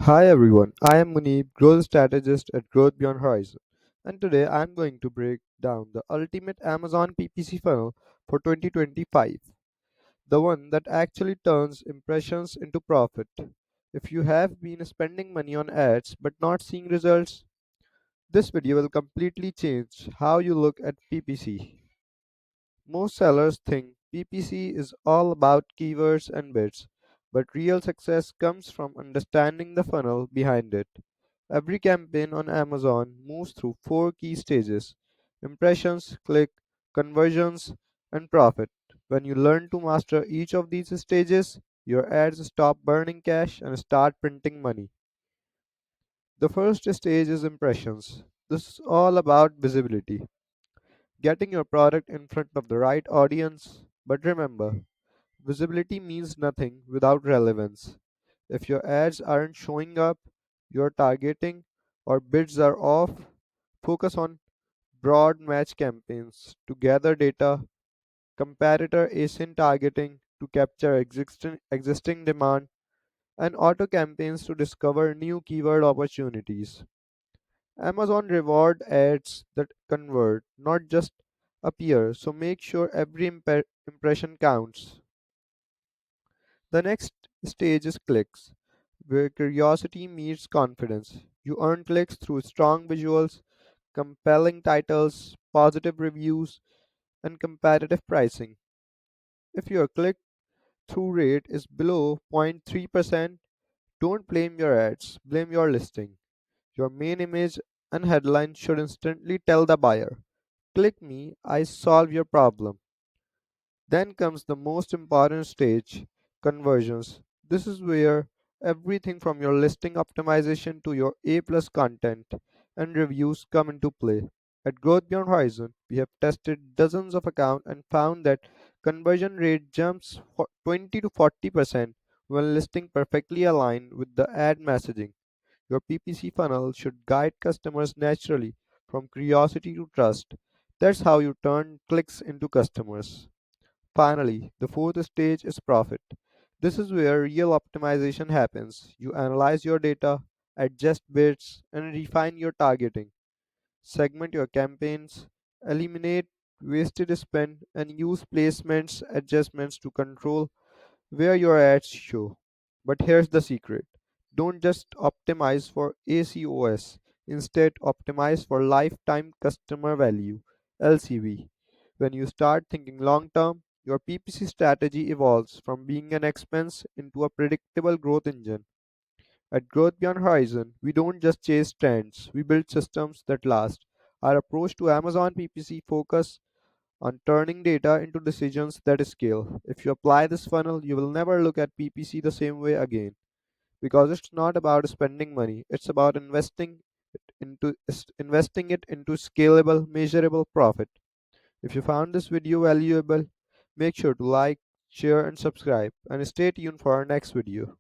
Hi everyone, I am Munib, growth strategist at Growth Beyond Horizon, and today I am going to break down the ultimate Amazon PPC funnel for 2025, the one that actually turns impressions into profit. If you have been spending money on ads but not seeing results, this video will completely change how you look at PPC. Most sellers think PPC is all about keywords and bids, but real success comes from understanding the funnel behind it. Every campaign on Amazon moves through four key stages: impressions, click, conversions, and profit. When you learn to master each of these stages, your ads stop burning cash and start printing money. The first stage is impressions. This is all about visibility, getting your product in front of the right audience. But remember, visibility means nothing without relevance. If your ads aren't showing up, your targeting or bids are off, focus on broad match campaigns to gather data, comparator ASIN targeting to capture existing demand, and auto campaigns to discover new keyword opportunities. Amazon reward ads that convert, not just appear, so make sure every impression counts. The next stage is clicks, where curiosity meets confidence. You earn clicks through strong visuals, compelling titles, positive reviews, and competitive pricing. If your click through rate is below 0.3%, don't blame your ads, blame your listing. Your main image and headline should instantly tell the buyer, "Click me, I solve your problem." Then comes the most important stage, conversions. This is where everything from your listing optimization to your A plus content and reviews come into play. At Growth Beyond Horizon, we have tested dozens of accounts and found that conversion rate jumps 20 to 40% when listing perfectly aligned with the ad messaging. Your PPC funnel should guide customers naturally from curiosity to trust. That's how you turn clicks into customers. Finally, the fourth stage is profit. This is where real optimization happens. You analyze your data, adjust bids, and refine your targeting. Segment your campaigns, eliminate wasted spend, and use placements adjustments to control where your ads show. But here's the secret: don't just optimize for ACoS, instead, optimize for lifetime customer value (LCV). When you start thinking long term, your PPC strategy evolves from being an expense into a predictable growth engine. At Growth Beyond Horizon, we don't just chase trends, we build systems that last. Our approach to Amazon PPC focus on turning data into decisions that scale. If you apply this funnel, you will never look at PPC the same way again, because it's not about spending money, it's about investing it into scalable, measurable profit. If you found this video valuable, make sure to like, share and subscribe, and stay tuned for our next video.